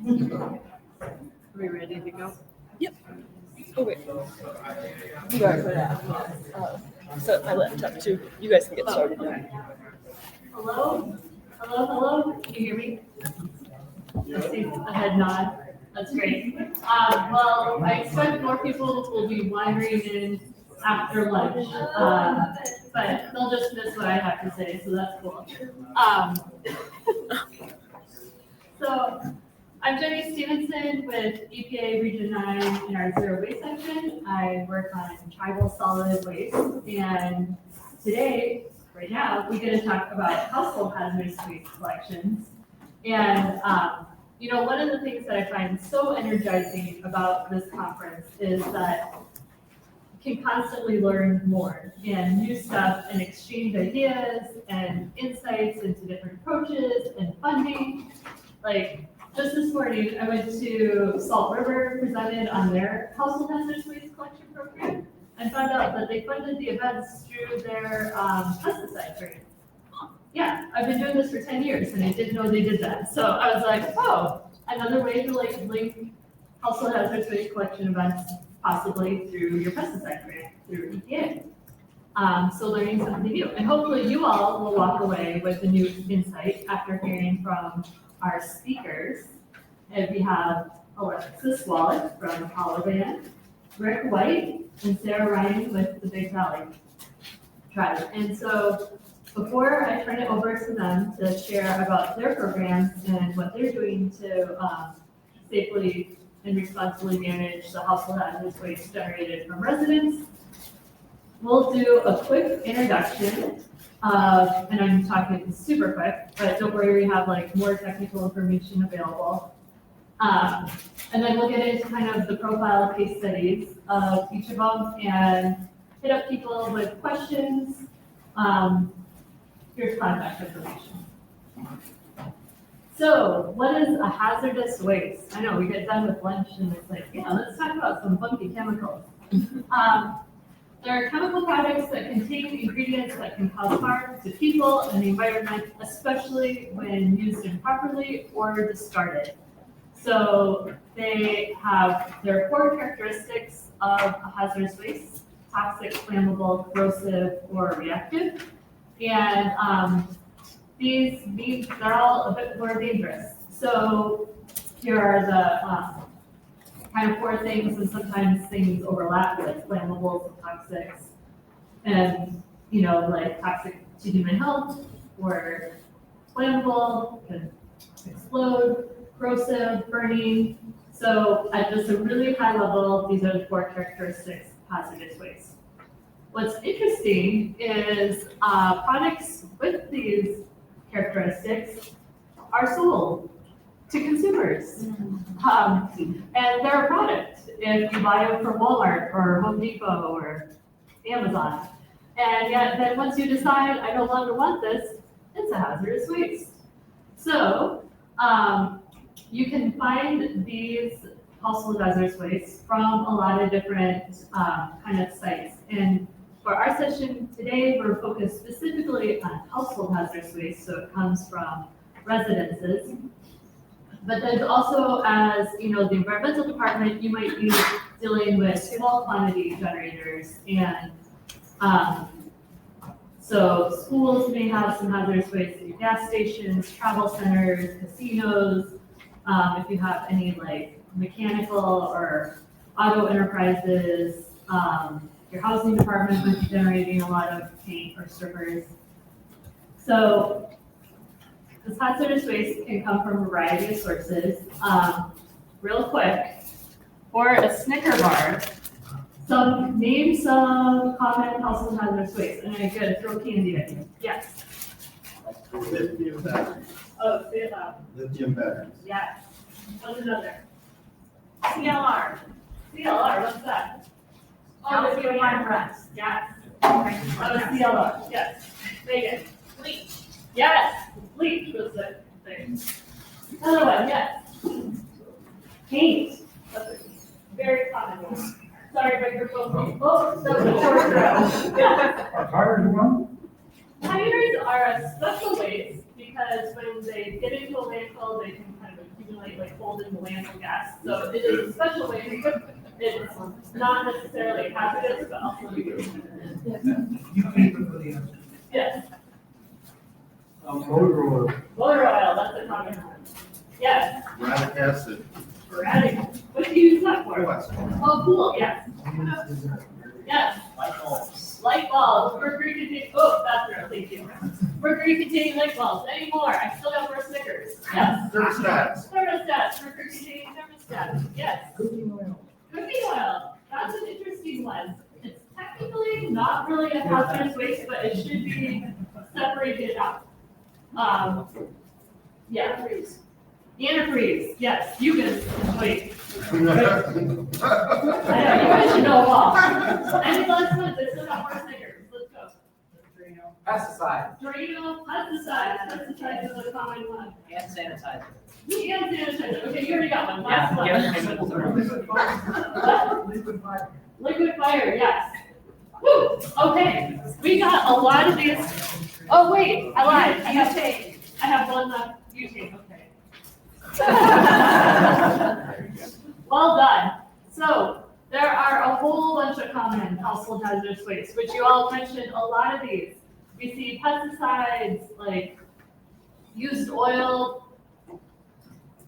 Are we ready to go? Yep. Oh, wait. You are for that. So my laptop too. You guys can get started now. Hello? Hello, hello? Can you hear me? I see a head nod. That's great. Well, I expect more people will be wandering in after lunch, but they'll just miss what I have to say, so that's cool. So I'm Jenny Stevenson with EPA Region 9 in our zero waste section. I work on tribal solid waste, and today, right now, we're going to talk about household hazardous waste collections. And one of the things that I find so energizing about this conference is that you can constantly learn more and new stuff and exchange ideas and insights into different approaches and funding. Like just this morning, I went to Salt River, presented on their household hazardous waste collection program, and found out that they funded the events through their pesticide grant. Yeah, I've been doing this for 10 years and I didn't know they did that. So I was like, oh, another way to link household hazardous waste collection events possibly through your pesticide grant, through EPA. So learning something new. And hopefully you all will walk away with a new insight after hearing from our speakers. And we have Alexis Wallick from Hollow Band, Rick White, and Sarah Ryan with the Big Valley Tribe. And so before I turn it over to them to share about their programs and what they're doing to safely and responsibly manage the household hazardous waste generated from residents, we'll do a quick introduction and I'm talking super quick, but don't worry, we have more technical information available. And then we'll get into kind of the profile case studies of each of them and hit up people with questions. Here's contact information. So what is a hazardous waste? I know we get done with lunch and it's like, yeah, let's talk about some funky chemicals. There are chemical products that contain ingredients that can cause harm to people and the environment, especially when used improperly or discarded. So they have their core characteristics of a hazardous waste: toxic, flammable, corrosive, or reactive. And these means they're all a bit more dangerous. So here are the kind of four things, and sometimes things overlap, like flammables and toxics, and like toxic to human health, or flammable, can explode, corrosive, burning. So at just a really high level, these are the four characteristics of hazardous waste. What's interesting is products with these characteristics are sold to consumers. And they're a product if you buy them from Walmart or Home Depot or Amazon. And yet then once you decide, I no longer want this, it's a hazardous waste. So you can find these household hazardous waste from a lot of different kind of sites. And for our session today, we're focused specifically on household hazardous waste, so it comes from residences. But then also, as the environmental department, you might be dealing with small quantity generators, and so schools may have some hazardous waste at your gas stations, travel centers, casinos. If you have any mechanical or auto enterprises, your housing department might be generating a lot of paint or strippers. So this hazardous waste can come from a variety of sources. Real quick, for a Snicker bar, name some common household hazardous waste. And I gotta throw candy at you. Yes. Lithium batteries. Oh, say it loud. Lithium batteries. Yes. What's another? CLR. CLR, what's that? Oh, lithium ion rest. Yes. Oh, CLR. Yes. Megan. Bleach. Yes. Bleach was the thing. Another one, yes. Paint. That's a very common one. Sorry, microphone. Oh, that was a short throw. Are tires one? Tires are a special waste because when they get into a landfill, they can kind of accumulate might like hold in the landfill gas. So it is a special waste. It's not necessarily hazardous, but also. You pay them for the answer. Yes, Motor oil. motor oil, that's a common one. Yes, Uric acid. sporadic. What do you use that for? Oh, cool, yes. Yes. Light bulbs, mercury containing, oh, bathroom, thank you. Mercury containing light bulbs, any more? I still got more stickers. Yes. Thermostats. Thermostats, mercury containing thermostats, yes. Cooking oil. Cooking oil, that's an interesting one. It's technically not really a hazardous waste, but it should be separated out. Yeah. Antifreeze, yes, you can, wait. I know, you guys should know them all. Any last ones? I still got more stickers. Let's go. Pesticide Drano, pesticides. Pesticides is a common one. and sanitizer. And sanitizer. Okay, you already got one. Yeah, Last one. yeah. Liquid fire. Liquid fire, yes. Woo, okay. We got a lot of these. Oh, wait, I lied. I have one left. You take, okay. Well done. So there are a whole bunch of common household hazardous waste, which you all mentioned a lot of these. We see pesticides like used oil,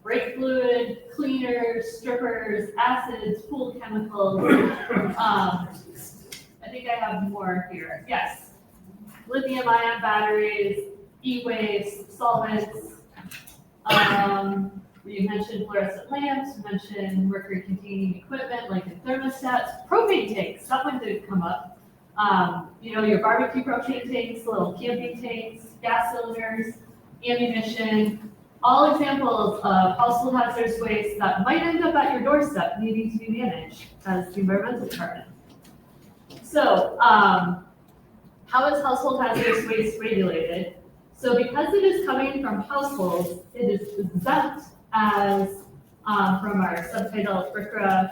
brake fluid, cleaners, strippers, acids, pool chemicals. I think I have more here. Yes. Lithium-ion batteries, e-waste, solvents. You mentioned fluorescent lamps, you mentioned mercury-containing equipment like in thermostats, propane tanks, that one did come up. Your barbecue propane tanks, little camping tanks, gas cylinders, ammunition, all examples of household hazardous waste that might end up at your doorstep needing to be managed as the environmental department. So, how is household hazardous waste regulated? So because it is coming from households, it is exempt as from our subtitle RCRA,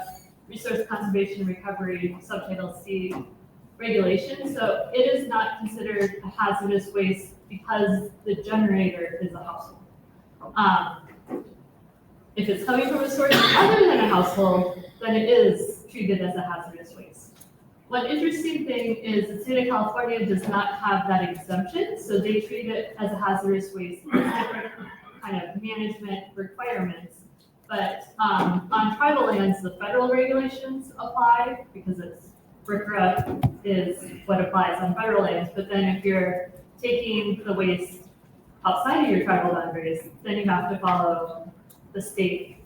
Resource Conservation and Recovery, subtitle C regulation. So it is not considered a hazardous waste because the generator is a household. If it's coming from a source other than a household, then it is treated as a hazardous waste. One interesting thing is the state of California does not have that exemption, so they treat it as a hazardous waste with different kind of management requirements. But on tribal lands, the federal regulations apply because it's RCRA is what applies on federal lands. But then if you're taking the waste outside of your tribal boundaries, then you have to follow the state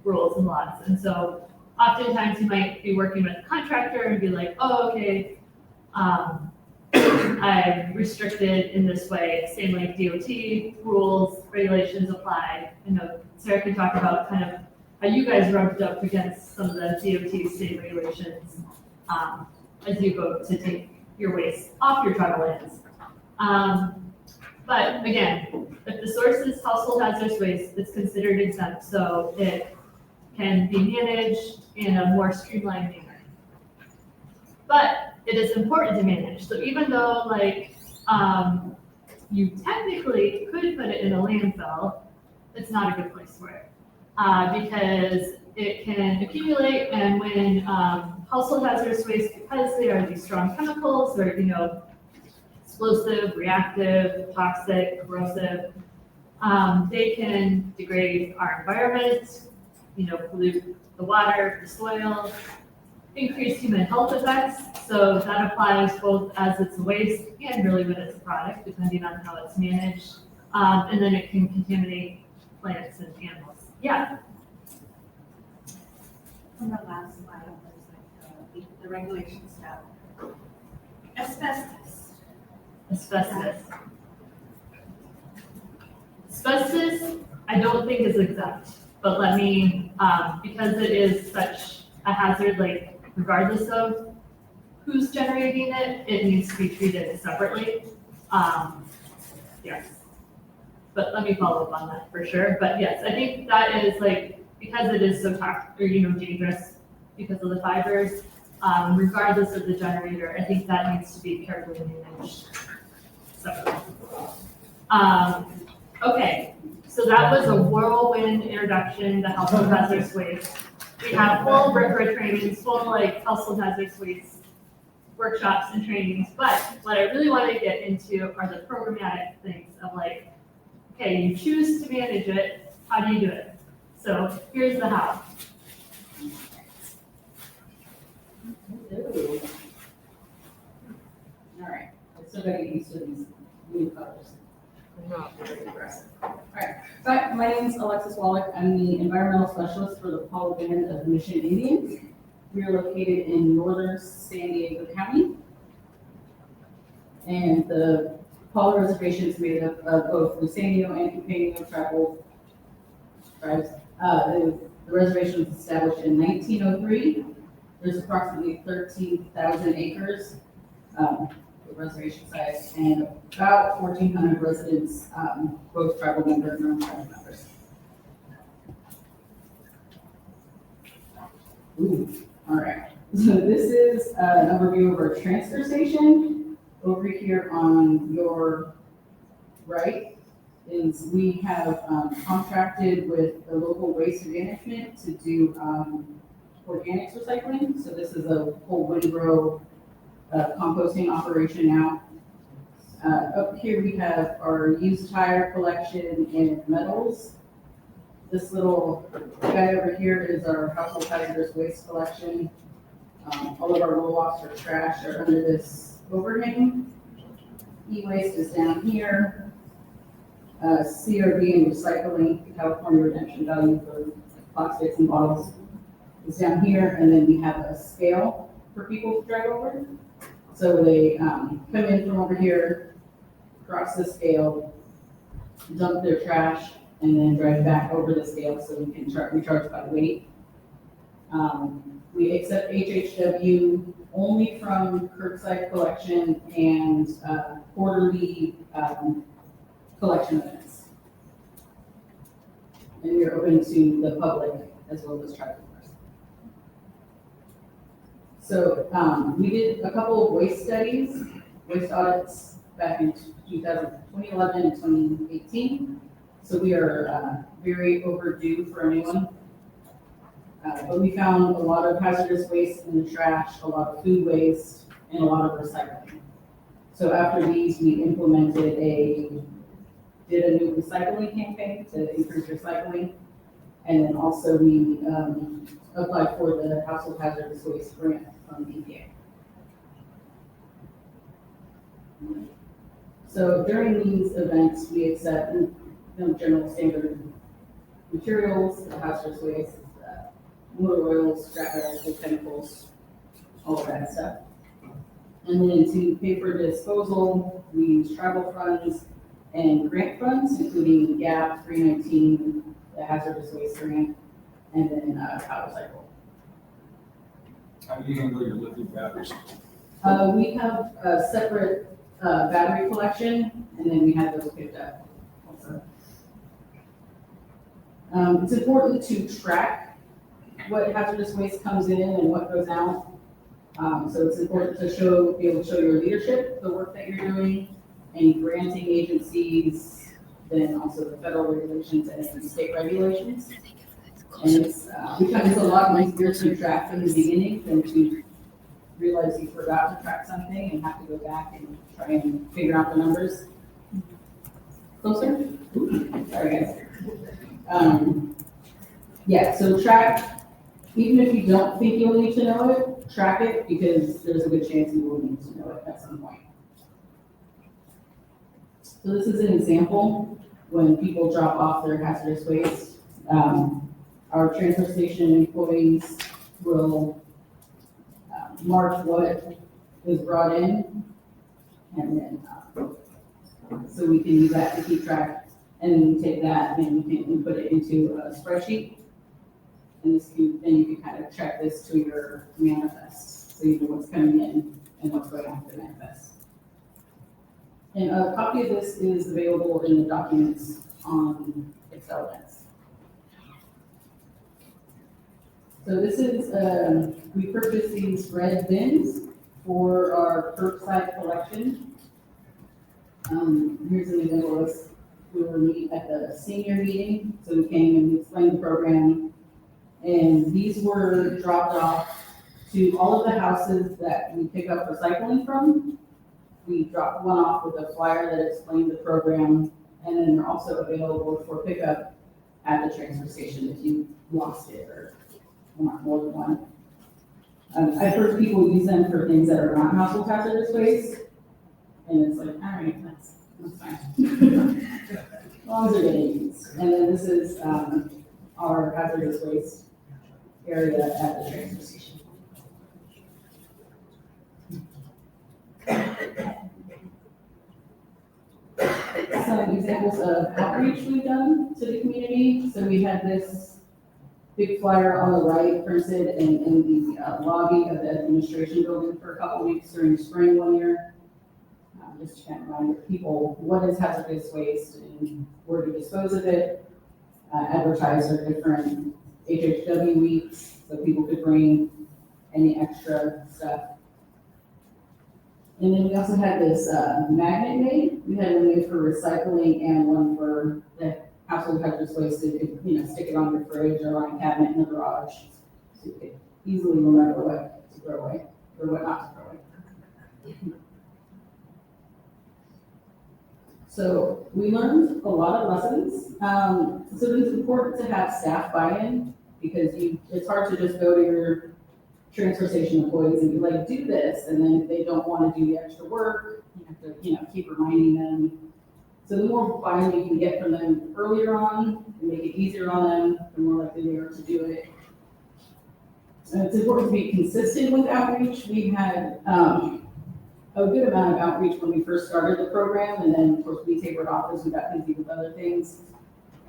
rules and laws. And so oftentimes you might be working with a contractor and be like, oh, okay, I'm restricted in this way. Same like DOT rules, regulations apply. I know Sarah can talk about kind of how you guys rubbed up against some of the DOT state regulations as you go to take your waste off your tribal lands. But again, if the source is household hazardous waste, it's considered exempt, so it can be managed in a more streamlined manner. But it is important to manage. So even though you technically could put it in a landfill, it's not a good place for it because it can accumulate, and when household hazardous waste, because they are these strong chemicals, or explosive, reactive, toxic, corrosive, they can degrade our environment, pollute the water, the soil, increase human health effects. So that applies both as it's a waste and really when it's a product, depending on how it's managed. And then it can contaminate plants and animals. Yeah. On the last slide, there's the regulation stuff. Asbestos. Asbestos, I don't think is exempt, but let me, because it is such a hazard, regardless of who's generating it, it needs to be treated separately. Yes. But let me follow up on that for sure. But yes, I think that is because it is so toxic or, dangerous because of the fibers, regardless of the generator, I think that needs to be carefully managed. So, okay. So that was a whirlwind introduction to household hazardous waste. We have full RCRA trainings, full like household hazardous waste workshops and trainings. But what I really want to get into are the programmatic things of like, okay, you choose to manage it. How do you do it? So here's the how. All right, I still gotta get used to these new colors. Very aggressive. All right, so my name is Alexis Wallick. I'm the environmental specialist for the Paul Band of the Mission Indians. We are located in northern San Diego County. And the Paul Reservation is made up of both Luiseño and Cupeño tribal tribes. The reservation was established in 1903. There's approximately 13,000 acres, the reservation size, and about 1,400 residents, both tribal members and non-tribal members. Ooh, all right. So this is an overview of our transfer station. Over here on your right is we have contracted with the local waste management to do organics recycling. So this is a whole windrow composting operation now. Up here we have our used tire collection and metals. This little guy over here is our household hazardous waste collection. All of our roll-offs or trash are under this overhang. E-waste is down here. CRB and recycling, the California redemption value for plastics and bottles is down here, and then we have a scale for people to drive over. So they come in from over here, cross the scale, dump their trash, and then drive back over the scale so we can we charge by weight. We accept HHW only from curbside collection and quarterly collection events. And we are open to the public as well as tribal members. So we did a couple of waste studies, waste audits back in 2011 and 2018. So we are very overdue for anyone. But we found a lot of hazardous waste in the trash, a lot of food waste, and a lot of recycling. So after these, we did a new recycling campaign to increase recycling. And then also we applied for the household hazardous waste grant from the EPA. So during these events, we accept general standard materials, hazardous waste, motor oils, scrap metals, chemicals, all of that stuff. And then to pay for disposal, we use tribal funds and grant funds, including GAP 319, the hazardous waste grant, and then Power Cycle. How do you handle your lithium batteries? We have a separate battery collection, and then we have those picked up also. It's important to track what hazardous waste comes in and what goes out. So it's important to be able to show your leadership, the work that you're doing, any granting agencies, then also the federal regulations and state regulations. And it's because it's a lot easier to track from the beginning than to realize you forgot to track something and have to go back and try and figure out the numbers. Closer? Ooh, sorry guys. Yeah, so track. Even if you don't think you'll need to know it, track it because there's a good chance you will need to know it at some point. So this is an example when people drop off their hazardous waste. Our transfer station employees will mark what is brought in, and then so we can use that to keep track, and then we take that and we can input it into a spreadsheet. And then you can kind of track this to your manifest, so you know what's coming in and what's going out of the manifest. And a copy of this is available in the documents on Excel events. So this is, we purchased these red bins for our curbside collection. Here's an example of this. we were at the senior meeting, so we came and explained the program. And these were dropped off to all of the houses that we pick up recycling from. We dropped one off with a flyer that explained the program, and then they're also available for pickup at the transfer station if you lost it or want more than one. I've heard people use them for things that are not household hazardous waste, and it's like, all right, that's fine. As long as they're getting used. And then this is our hazardous waste area at the transfer station. Some examples of outreach we've done to the community. So we had this big flyer on the right printed in the lobby of the administration building for a couple weeks during spring one year. Just to kind of remind people what is hazardous waste and where to dispose of it. Advertise our different HHW weeks so people could bring any extra stuff. And then we also had this magnet made. We had one made for recycling and one for the household hazardous waste. So you could, stick it on your fridge or on a cabinet in the garage. So you could easily remember what to throw away or what not to throw away. So we learned a lot of lessons. So it's important to have staff buy-in because it's hard to just go to your transfer station employees and be like, do this, and then if they don't want to do the extra work, you have to, keep reminding them. So the more buy-in you can get from them earlier on and make it easier on them, the more likely they are to do it. And it's important to be consistent with outreach. We had a good amount of outreach when we first started the program, and then of course we tapered off as we got busy with other things.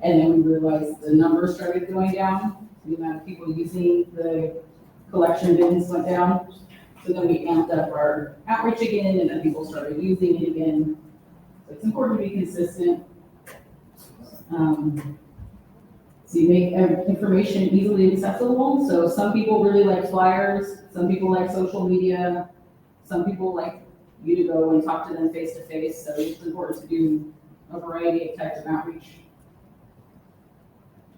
And then we realized the numbers started going down. The amount of people using the collection bins went down. So then we amped up our outreach again, and then people started using it again. So it's important to be consistent. So you make information easily accessible. So some people really like flyers, some people like social media, some people like you to go and talk to them face to face. So it's important to do a variety of types of outreach.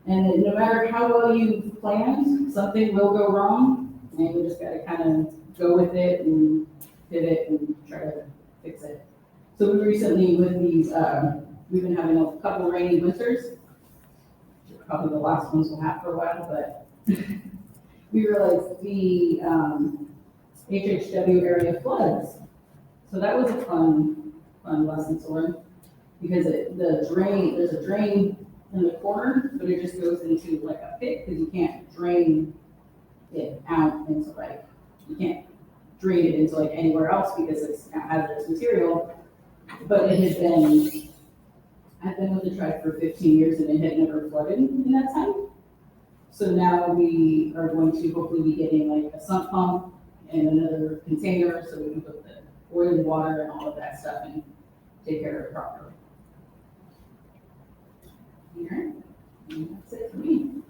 And no matter how well you've planned, something will go wrong, and you just got to kind of go with it and pivot and try to fix it. So we recently, with these, we've been having a couple rainy winters. Probably the last ones we'll have for a while, but we realized the HHW area floods. So that was a fun lesson to learn because there's a drain in the corner, but it just goes into like a pit because you can't drain it out into you can't drain it into anywhere else because it's hazardous material. But I've been with the tribe for 15 years and it had never flooded in that time. So now we are going to hopefully be getting a sump pump and another container so we can put the oil, water, and all of that stuff and take care of it properly. Here, and that's it for me.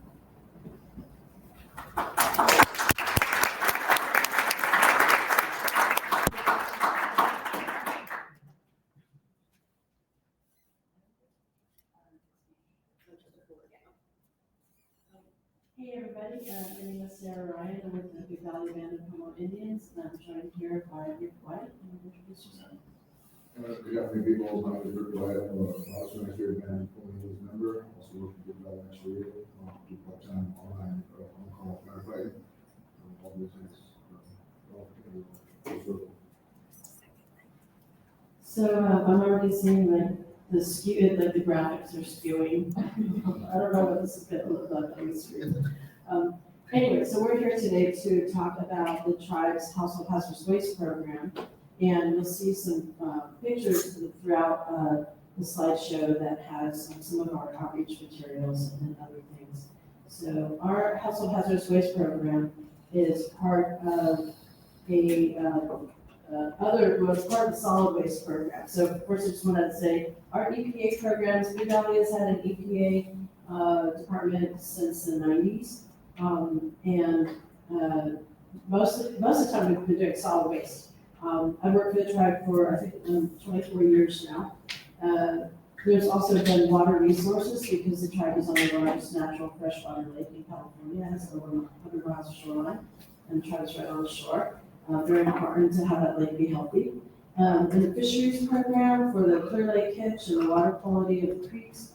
Hey everybody, my name is Sarah Ryan. I'm with the Big Valley Band of Pomo Indians, and I'm joined here by Rick White. Introduce yourself. Yeah, maybe people know the group that I'm also next year band Pomo member, also work with Big Valley next year, do part-time online on-call firefighting, all those things. So I'm already seeing the graphics are skewing. I don't know what this is going to look like on the screen. Anyway, so we're here today to talk about the tribe's household hazardous waste program, and you'll see some pictures throughout the slideshow that has some of our outreach materials and other things. So our household hazardous waste program is part of part of the solid waste program. So of course, I just wanted to say our EPA programs, Big Valley has had an EPA department since the 90s. Most of the time we've been doing solid waste. I've worked for the tribe for I think 24 years now. There's also been water resources because the tribe is on the largest natural freshwater lake in California. It has over 100 miles of shoreline and the tribe is right on the shore. Very important to have that lake be healthy. And the fisheries program for the Clear Lake catch and the water quality of the creeks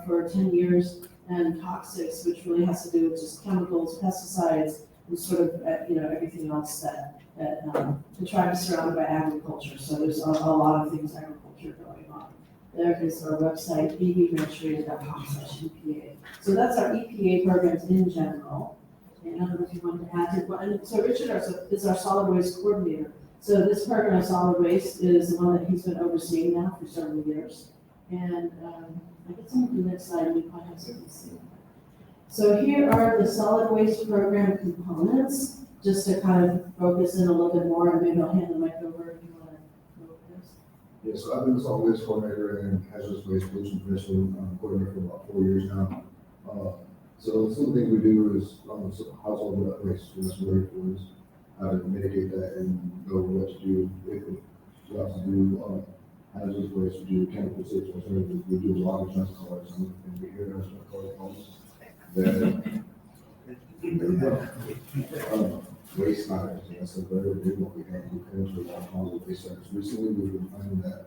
for 10 years. And toxics, which really has to do with just chemicals, pesticides, and sort of, everything else that the tribe is surrounded by agriculture. So there's a lot of things agriculture going on. There is our website, bbnursery.com/EPA. So that's our EPA programs in general. And I don't know if you want to add to one. And so Richard is our solid waste coordinator. So this program of solid waste is the one that he's been overseeing now for several years. And I guess on the next slide, we probably have something to see. So here are the solid waste program components, just to kind of focus in a little bit more, and maybe I'll hand the mic over if you want to go with this. Yeah, so I've been the solid waste coordinator and hazardous waste pollution prevention coordinator for about 4 years now. So some of the things we do is household waste, so that's very important, how to mitigate that and know what to do. We also do hazardous waste, we do chemical safe alternatives, we do a lot of trust colors, and we hear those trust color homes. Then, waste tires, that's a very big one. We have currently a lot of problems with waste tires. Recently, we've been finding that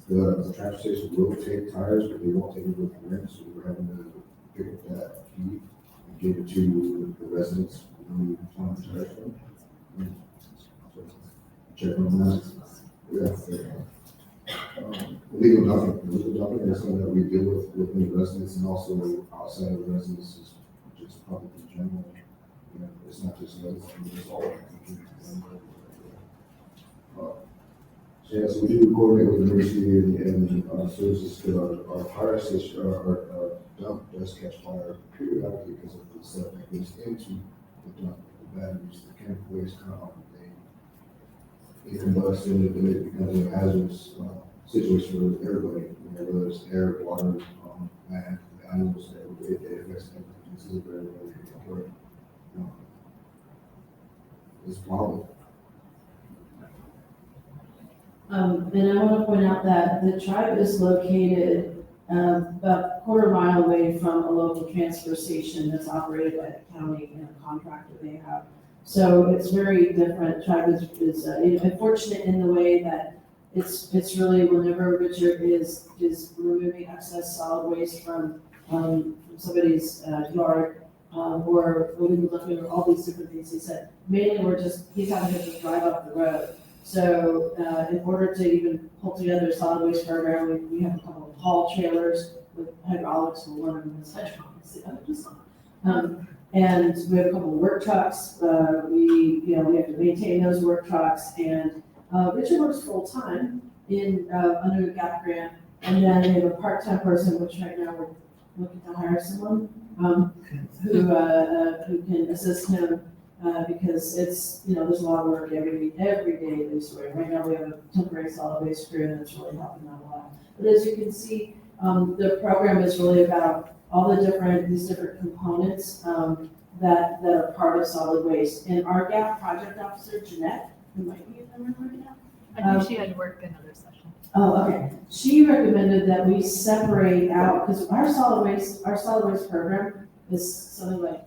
the transfer station will take tires, but they won't take it with the rent, so we're having to pick up that fee and give it to the residents when we find the tires from. So, check on that. Legal dumping is something that we deal with within the residents and also outside of the residents, is just public in general. It's not just us, it's all. So we do coordinate with the emergency and services to our fire station, our dump does catch fire periodically because of the stuff that goes into the dump, the batteries, the chemical waste kind of they combust and it becomes a hazardous situation for everybody, whether it's air, water, land, animals, it affects everything. This is a very, very important. It's problem. And I want to point out that the tribe is located about a quarter mile away from a local transfer station that's operated by the county and a contractor they have. So it's very different. Tribe is unfortunate in the way that it's really whenever Richard is removing excess solid waste from somebody's yard, or moving or all these different things. He said mainly he's having to just drive up the road. So in order to even pull together a solid waste program, we have a couple of haul trailers with hydraulics. One of them is hydraulics, the other is not. And we have a couple of work trucks. We have to maintain those work trucks. And Richard works full time under the GAP grant, and then we have a part-time person, which right now we're looking to hire someone who can assist him. Because it's, there's a lot of work every day this way. Right now we have a temporary solid waste crew that's really helping out a lot. But as you can see, the program is really about all these different components that are part of solid waste. And our GAP project officer, Jeanette, who might be in the room right now. I think she had to work another session. Oh, okay. She recommended that we separate out, because our solid waste program is something like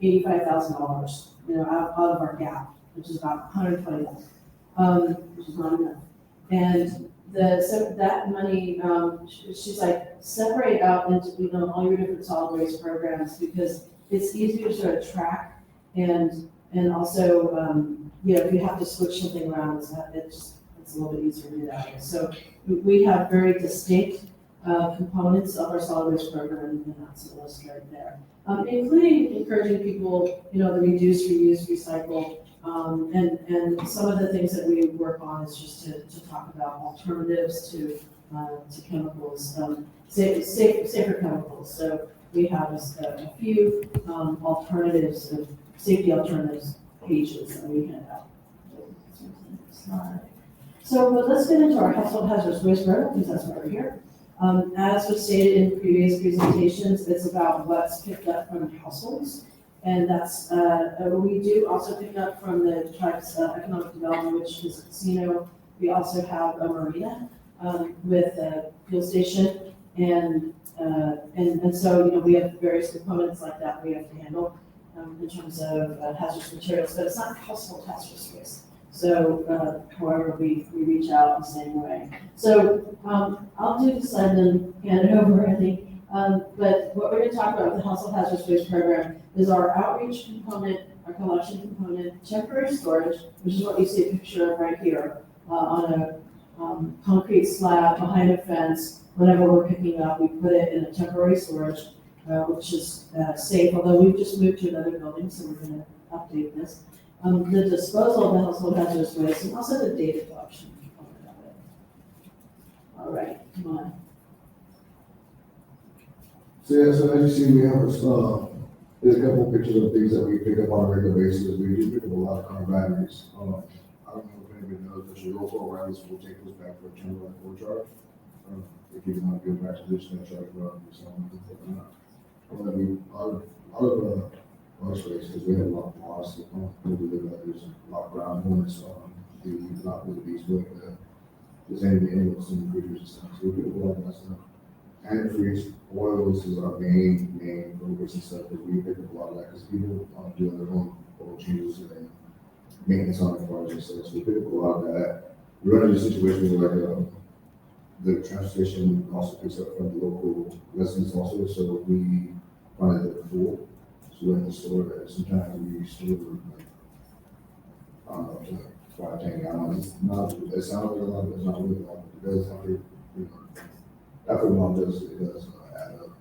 $85,000. Out of our gap, which is about $120,000, which is not enough. And that money, she's like, separate out into all your different solid waste programs because it's easier to sort of track and also, if you have to switch something around, it's a little bit easier to do that way. So we have very distinct components of our solid waste program, and that's a list right there. Including encouraging people, to reduce, reuse, recycle, and some of the things that we work on is just to talk about alternatives to chemicals, safer chemicals. So we have a few alternatives, safety alternatives pages that we hand out. So let's get into our household hazardous waste program, because that's why we're here. As was stated in previous presentations, it's about what's picked up from households. And that's, we do also pick up from the tribe's economic development, which is a casino. We also have a marina with a fuel station. And so, we have various components like that we have to handle, in terms of hazardous materials, but it's not household hazardous waste. So, however, we reach out the same way. So, I'll do the slide and then hand it over, I think. But what we're gonna talk about with the household hazardous waste program is our outreach component, our collection component, temporary storage, which is what you see a picture of right here, on a concrete slab behind a fence. Whenever we're picking up, we put it in a temporary storage, which is safe, although we've just moved to another building, so we're gonna update this. The disposal of the household hazardous waste, and also the data collection component of it. All right, come on. So yeah, so as you see, we have there's a couple of pictures of things that we pick up on a regular basis. We do pick up a lot of car batteries. I don't know if anybody knows, but your local wireless will take those back for a 10-hour charge. If you want to go back to this, charge for something or not. But we out of our space, because we have a lot of loss, there's a lot of ground movements on the lot with these with there's any animals and creatures and stuff. So we pick up a lot of that stuff. Antifreeze, oils is our main focus and stuff, but we pick up a lot of that because people do their own oil changes and maintenance on the cars and stuff, so we pick up a lot of that. We run into situations where the transportation also picks up from the local residents also, so we find that they're full, so we have to store that. Sometimes we store like, I don't know, to 5-10 gallons. It's not, it sounds like a lot, but it's not really a lot, but it does after after a while, it does add up. So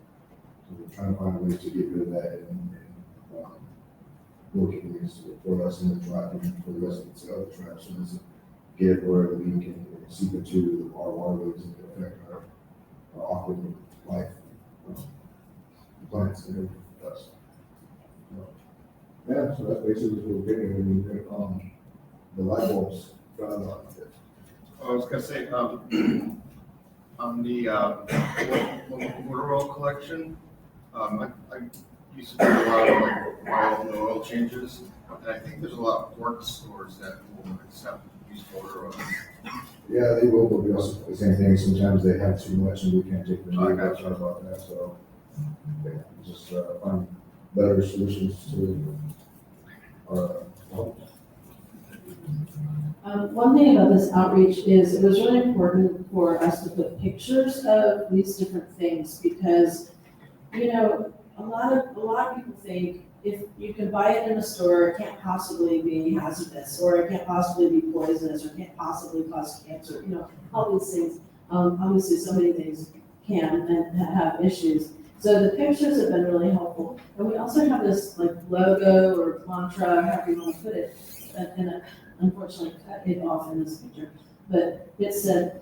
we're trying to find ways to get rid of that and working ways for us in the tribe and for the residents of the tribe, so it's get where we can seep into our waterways and affect our aquatic life, plants and everything else. So, yeah, so that's basically what we're getting. I mean, the light bulbs got a lot of it. I was gonna say, on the water oil collection, I used to do a lot of like oil changes, and I think there's a lot of port stores that will accept used water oil. Yeah, they will, but we also, the same thing, sometimes they have too much and we can't take the I money got you. about that, so. Yeah, just find better solutions to our problems. One thing about this outreach is it was really important for us to put pictures of these different things because, a lot of people think if you can buy it in a store, it can't possibly be hazardous, or it can't possibly be poisonous, or it can't possibly cause cancer, all these things. Obviously, so many things can and have issues. So the pictures have been really helpful. And we also have this like logo or mantra, however you want to put it, and I unfortunately cut it off in this picture. But it said,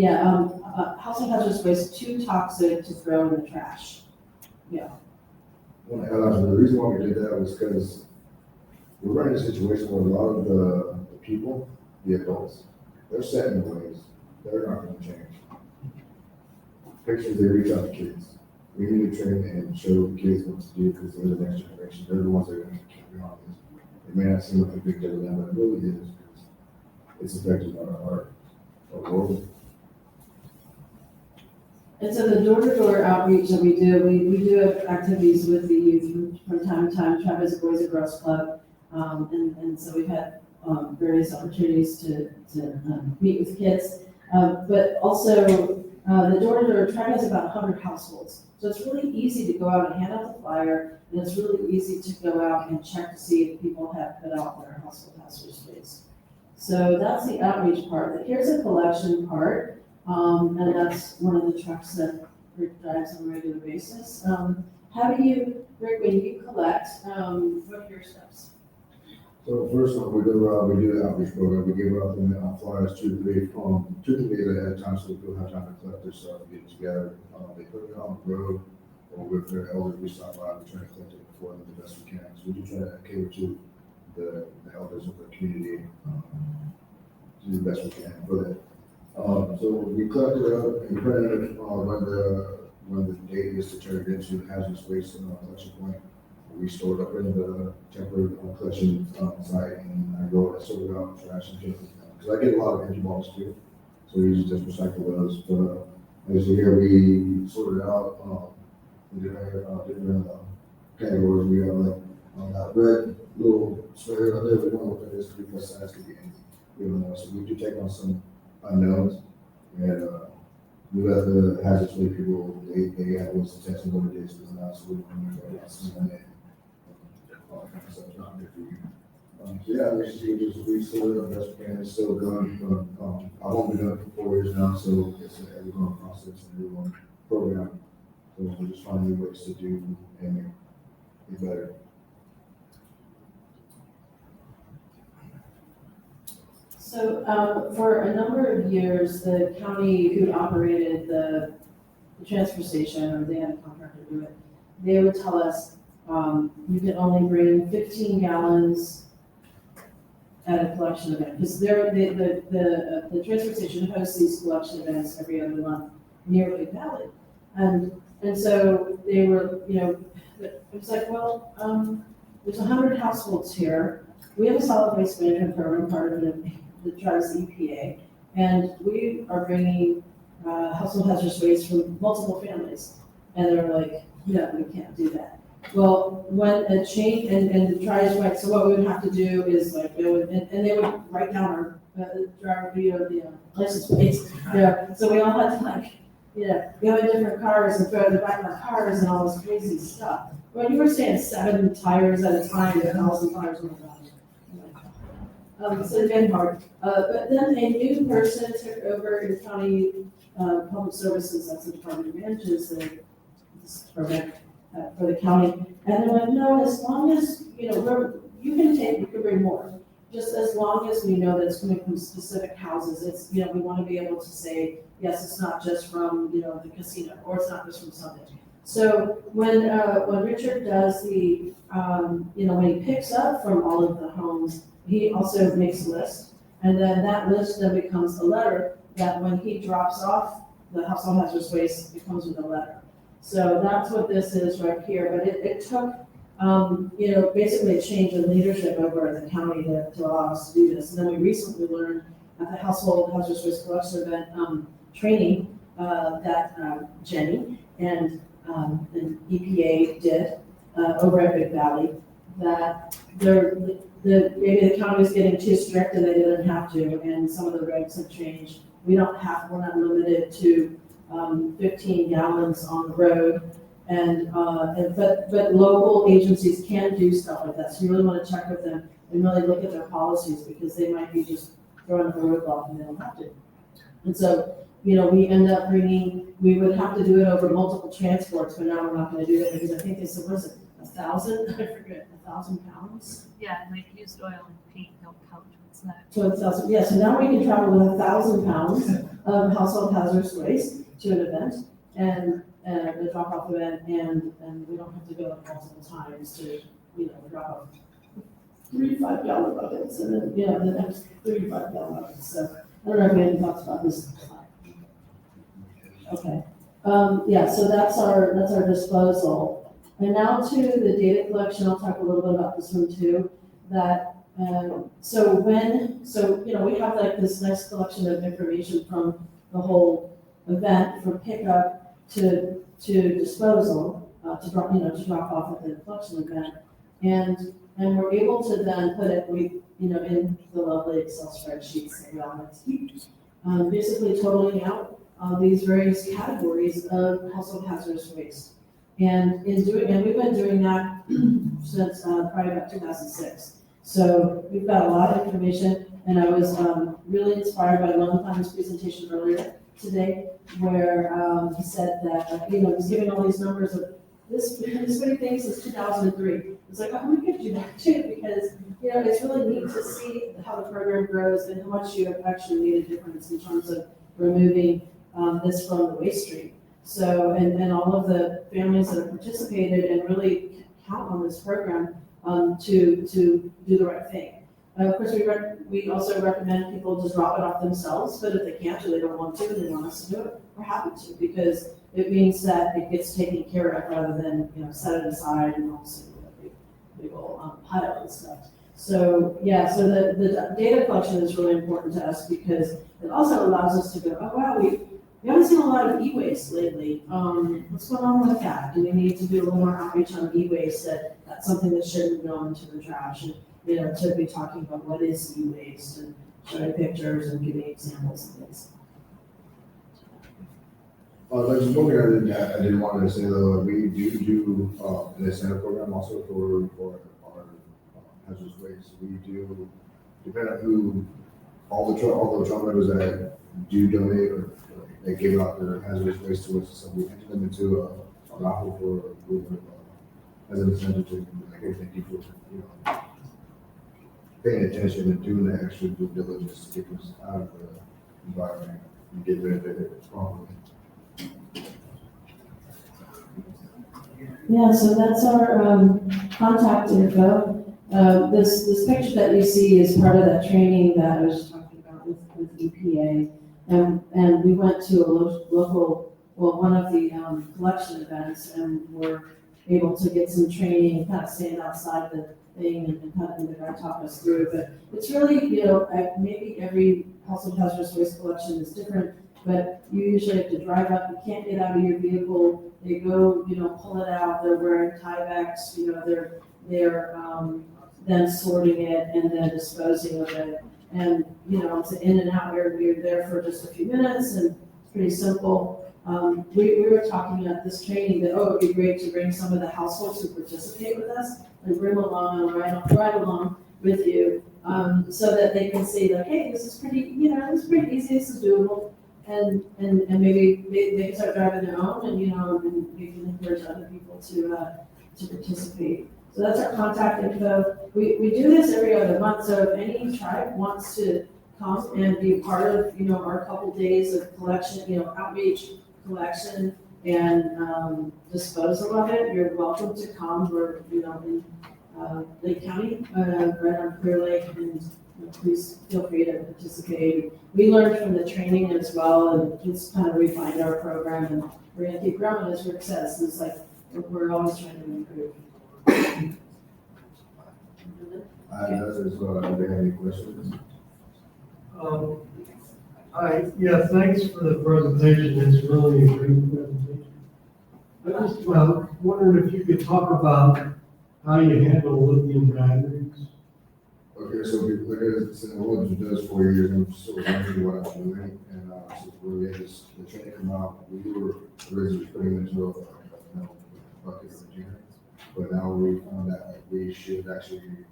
household hazardous waste too toxic to throw in the trash. Yeah. Well, the reason why we did that was because we're running a situation where a lot of the people, the adults, they're set in their ways. They're not going to change. Pictures, they reach out to kids. We need to train and show the kids what to do because they're the next generation. They're the ones that are going to carry on this. It may not seem like a big deal to them, but it really is because it's affecting our world. And so the door-to-door outreach that we do have activities with the youth from time to time. Tribe as a Boys and Girls Club, and so we've had various opportunities to meet with kids. But also the door-to-door Tribe has about 100 households, so it's really easy to go out and hand out the flyer, and it's really easy to go out and check to see if people have put out their household hazardous waste. So that's the outreach part. But here's a collection part. And that's one of the trucks that Rick drives on a regular basis. How do you, Rick, when you collect, what are your steps? So first off, we do the outreach program. We give out the flyers 2 to 3 days ahead of time so people have time to collect their stuff and get it together. They put it on the road or with their elders, we stop by and try to collect it before them the best we can. So we do try to cater to the elders of the community, do the best we can for that. So we collect it up and print it when the date is to turn it into hazardous waste collection point. We store it up in the temporary collection site, and I go and sort it out, trash and things. Because I get a lot of empty bottles too, so we usually just recycle those. But As you hear, we sorted out, different categories. We have like, that red little square, I never know what that is because size could be anything. We don't know, so we do take on some unknowns. And, we let the hazardous waste people, they have what's the testing what it is, because now, so we don't know what's in it. All that kind of stuff, it's not good for you. So yeah, this is just resort of best plan, it's still going, I won't be doing it for 4 years now, so it's an everyone process and everyone program. So we're just finding new ways to do and make it better. So, for a number of years, the county who operated the transfer station, or they had a contractor do it, they would tell us, you can only bring 15 gallons at a collection event, because the transfer station hosts these collection events every other month near Big Valley. And so they were, it was like, well, there's 100 households here. We have a solid waste management program, part of it, that drives the EPA, and we are bringing household hazardous waste from multiple families. And they're like, yeah, we can't do that. Well, when a change, and the TRI's right, so what we would have to do is like go and they would write down our driver video, the license plates. So we all had to like, go in different cars and throw in the back of our cars and all this crazy stuff. When you were saying 7 tires at a time, 1,000 tires, oh my gosh. So it's been hard. But then a new person took over in county public services, that's the department that manages this program for the county. And they're like, no, as long as, you can bring more. Just as long as we know that it's coming from specific houses, it's, we want to be able to say, yes, it's not just from, the casino, or it's not just from something. So when Richard does the, when he picks up from all of the homes, he also makes a list, and then that list then becomes a letter that when he drops off the household hazardous waste, it comes with a letter. So that's what this is right here, but it took, basically a change in leadership over at the county to allow us to do this. And then we recently learned at the household hazardous waste collection event training that Jenny and the EPA did over at Big Valley, that maybe the county was getting too strict and they didn't have to, and some of the regs have changed. We're not limited to 15 gallons on the road, but local agencies can do stuff like that. So you really want to check with them and really look at their policies, because they might be just throwing up a roadblock and they don't have to. And so, we end up we would have to do it over multiple transports, but now we're not going to do that, because I think they said, what is it, 1,000? I forget, 1,000 pounds? Yeah, and like used oil and paint don't count towards that. 1,000, yeah, so now we can travel with 1,000 pounds of household hazardous waste to an event, and a drop-off event, and we don't have to go multiple times to, drop off 35 gallon buckets, and then, the next 35 gallon buckets. So I don't know if we have any thoughts about this. Okay. So that's our disposal. And now to the data collection, I'll talk a little bit about this one too. That, we have like this nice collection of information from the whole event, from pickup to disposal, to drop off at the collection event. And we're able to then put it, in the lovely Excel spreadsheets that we all like to use. Basically totaling out these various categories of household hazardous waste. And we've been doing that since probably about 2006. So we've got a lot of information, and I was really inspired by Longtime's presentation earlier today, where he said that, he's giving all these numbers of this many things since 2003. It's like, oh, we could do that too, because, it's really neat to see how the program grows and how much you have actually made a difference in terms of removing this from the waste stream. So, and all of the families that have participated and really count on this program to do the right thing. Of course, we also recommend people just drop it off themselves, but if they can't or they don't want to and they want us to do it, we're happy to, because it means that it gets taken care of rather than, set it aside and also a big old pile and stuff. So, so the data collection is really important to us, because it also allows us to go, oh wow, we haven't seen a lot of e-waste lately. What's going on with that? Do we need to do a little more outreach on e-waste, that's something that shouldn't go into the trash? And, to be talking about what is e-waste and showing pictures and giving examples and things. There's one thing I didn't want to say though, we do an incentive program also for our hazardous waste. We do, depending on who, all the Trump members that do donate or they give out their hazardous waste to us, so we enter them into a raffle as an incentive to, like, hey, thank you for, paying attention and doing the extra due diligence to get us out of the environment and get rid of it properly. Yeah, so that's our contact info. This picture that you see is part of that training that I was talking about with EPA. And we went to a local, one of the collection events, and were able to get some training, kind of stand outside the thing and kind of the guy talk us through. But it's really, maybe every household hazardous waste collection is different, but you usually have to drive up, you can't get out of your vehicle, they go, pull it out, they're wearing Tyveks, they're then sorting it and then disposing of it. And, it's an in and out, you're there for just a few minutes, and it's pretty simple. We were talking at this training that, it'd be great to bring some of the households who participate with us, and bring them along and ride along with you, so that they can see like, hey, this is pretty, this is pretty easy, this is doable. And maybe they can start driving their own, and and we can encourage other people to participate. So that's our contact info. We do this every other month, so if any tribe wants to come and be part of, our couple days of collection, outreach, collection, and disposal of it, you're welcome to come. We're, in Lake County, right on Clear Lake, and please feel free to participate. We learned from the training as well, and just kind of refined our program, and we're gonna keep growing, as Rick says. It's like, we're always trying to improve. Others, do they have any questions? Yeah, thanks for the presentation. It's really a great presentation. I just wondered if you could talk about how you handle lithium batteries. Okay, so what it does 4 years, I'm still learning what I'm doing, and so we had the training come out, we were originally putting into a bucket of gin, but now we found that we should actually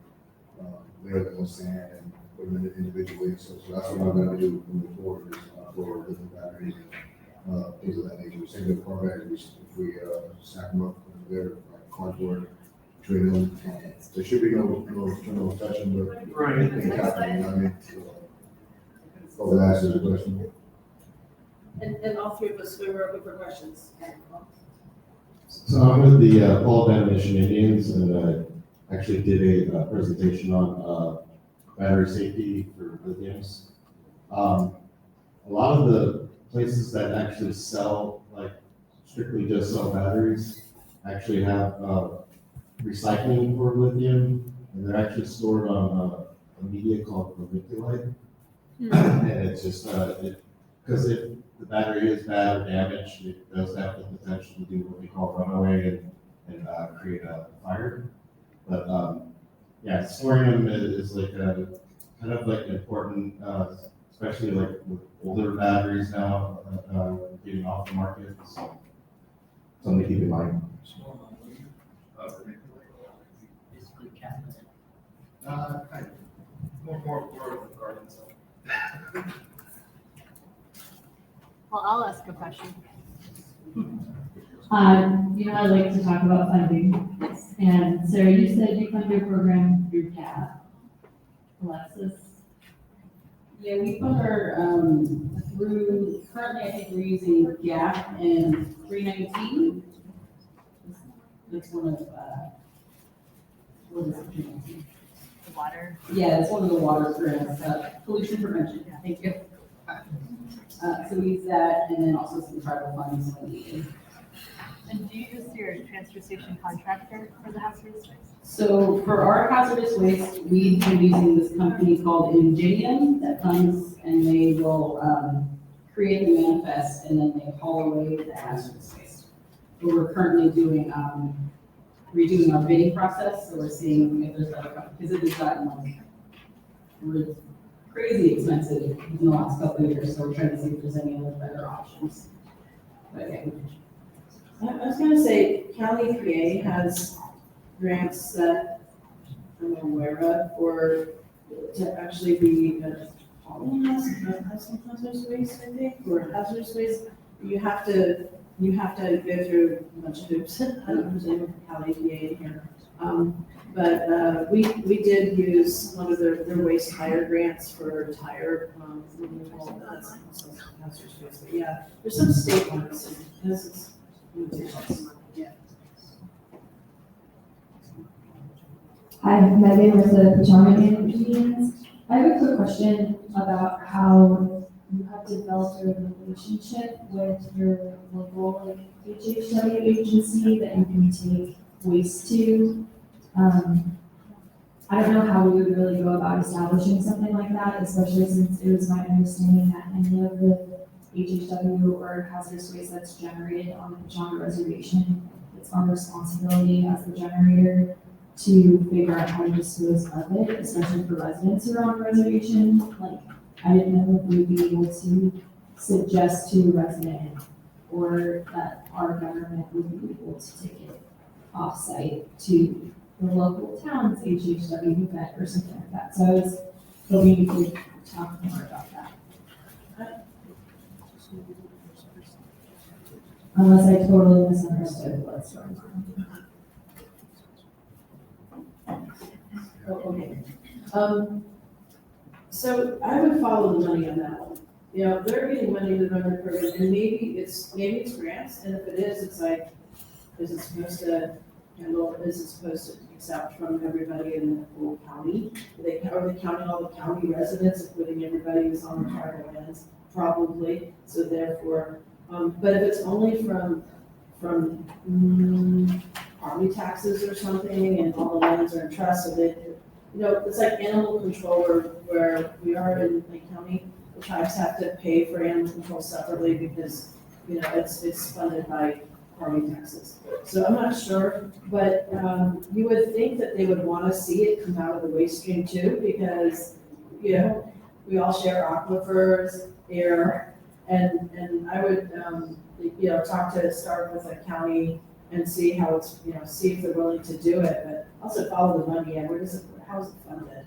lay them in sand and put them in individually, so that's what I'm gonna do moving forward, is for lithium batteries and things of that nature. Same with car batteries, if we stack them up, they're like cardboard between them. There should be no touching, but Right. they happen, I mean, so hopefully that answers the question. And all three of us, we were open for questions. So I'm with the Fall Down Mission Indians, and actually did a presentation on battery safety for lithiums. A lot of the places that actually sell, like strictly just sell batteries, actually have recycling for lithium, and they're actually stored on a media called vermiculite. And it's just, because if the battery is bad or damaged, it does have the potential to do what we call runaway and create a fire. But yeah, storing them is like a kind of like important, especially like with older batteries now getting off the market. So something to keep in mind. Basically, cabinet. More of the garden side. Well, I'll ask a question. I like to talk about funding. And Sarah, you said you fund your program through CAP. Alexis? Yeah, we fund our, through, currently I think we're using GAP and 319. That's one of, what is it, 319? The water. Yeah, it's one of the water grants, pollution prevention, thank you. So we use that, and then also some tribal funds when needed. And do you use your transfer station contractor for the hazardous waste? So for our hazardous waste, we've been using this company called Ingenium that comes and they will create the manifest, and then they haul away the hazardous waste. But we're currently doing, redoing our bidding process, so we're seeing if there's other, because it has gotten like really crazy expensive in the last couple of years, so we're trying to see if there's any other better options. But yeah. I was gonna say, County PA has grants that I'm aware of for, to actually be hauling hazardous waste, I think, or hazardous waste. You have to go through a bunch of hoops. I don't know if there's anyone from County PA in here. But we did use one of their waste tire grants for tire removal. That's also hazardous waste. But yeah, there's some state ones, and this is limitations. Yeah. Hi, my name is Pajama Indians. I have a quick question about how you have developed a relationship with your local HHW agency that you can take waste to. I don't know how we would really go about establishing something like that, especially since it was my understanding that any of the HHW or hazardous waste that's generated on the Pajama Reservation, it's our responsibility as the generator to figure out how to dispose of it, especially for residents who are on the reservation. Like, I didn't know if we'd be able to suggest to a resident or that our government would be able to take it off-site to the local town's HHW event or something like that. So I was hoping you could talk more about that. Unless I totally misunderstood what's going on. Oh, okay. So I would follow the money on that one. You know, they're getting money to run their program, and maybe it's grants, and if it is, it's like, is it supposed to handle, is it supposed to accept from everybody in the whole county? Are they counting all the county residents, including everybody who's on the tribal lands? Probably, so therefore, but if it's only from property taxes or something, and all the lands are in trust, so they, you know, it's like animal control where we are in Lake County, the tribes have to pay for animal control separately because, you know, it's funded by property taxes. So I'm not sure, but you would think that they would want to see it come out of the waste stream too, because, you know, we all share aquifers, air, and I would, you know, start with a county and see how it's, you know, see if they're willing to do it, but also follow the money, and how is it funded?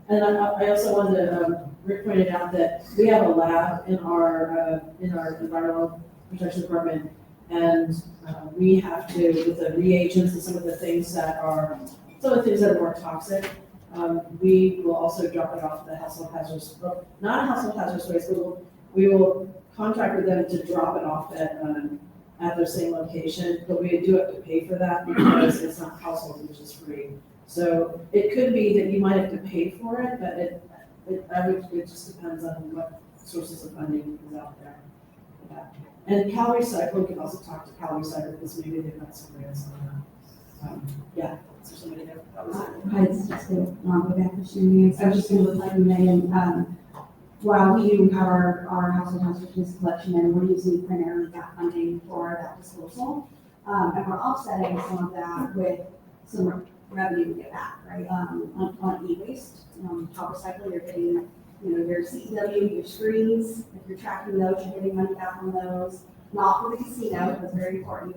And I also wanted to, Rick pointed out that we have a lab in our environmental protection department, and we have to, with the reagents and some of the things that are more toxic, we will also drop it off at the household hazardous, well, not household hazardous waste, but we will contract with them to drop it off at their same location, but we do have to pay for that because it's not household, which is free. So it could be that you might have to pay for it, but it just depends on what sources of funding is out there for that. And Cal Recycle, we can also talk to Cal Recycle because maybe they've got some grants on that. Yeah, is there somebody there? Hi, it's Jessica, go back to you. So I was just going to let you know, while we do have our household hazardous waste collection, and we're using primarily that funding for that disposal, and we're offsetting some of that with some revenue we get back, right? On e-waste, top recycle, you're getting, you know, your CEW, your screens. If you're tracking those, you're getting money back on those. Not for the casino, that's very important.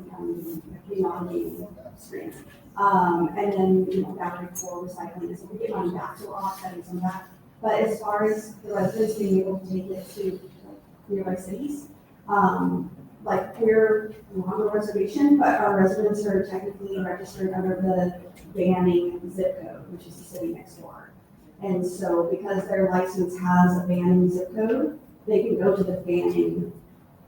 Non-gaming screens. And then, you know, battery for recycling, so we get money back, so we're offsetting some of that. But as far as the residents being able to take it to nearby cities, like we're on the reservation, but our residents are technically registered under the banning zip code, which is the city next door. And so because their license has a banning zip code, they can go to the banning,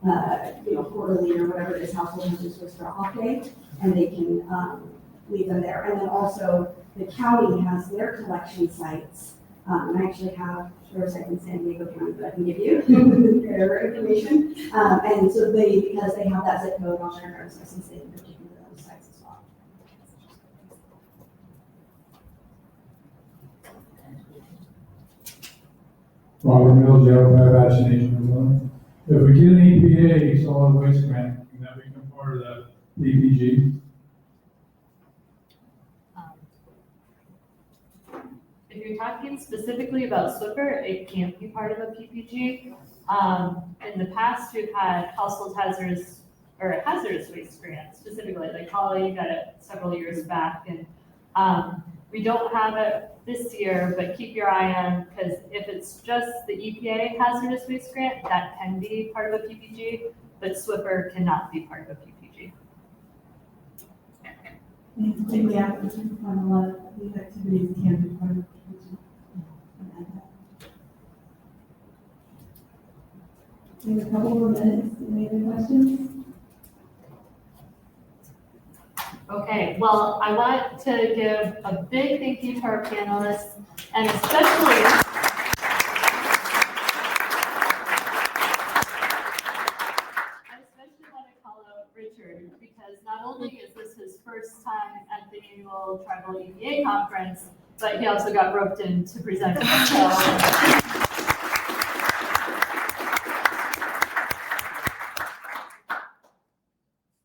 you know, quarterly or whatever it is, household hazardous waste drop-off day, and they can leave them there. And then also the county has their collection sites. I actually have Riverside in San Diego County that I can give you their information. And so because they have that zip code on their driver's license, they can go to those sites as well. Robert Mills, Yellow Fire Vaccination as well. If we get an EPA solid waste grant, can that become part of the PPG? If you're talking specifically about Swiffer, it can't be part of a PPG. In the past, we've had household hazardous or a hazardous waste grant specifically, like Holly got it several years back, and we don't have it this year, but keep your eye on, because if it's just the EPA hazardous waste grant, that can be part of a PPG, but Swiffer cannot be part of a PPG. In the application, a lot of these activities can be part of the PPG. We have a couple more minutes. Any other questions? Okay, well, I want to give a big thank you to our panelists, and especially want to call out Richard, because not only is this his first time at the annual Tribal EPA conference, but he also got roped in to present it. So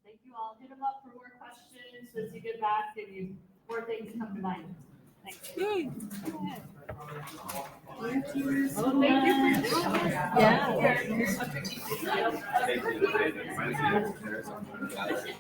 thank you all. Hit him up for more questions as you get back and more things come to mind. Thanks. Yay. Thank you for your time. Yeah.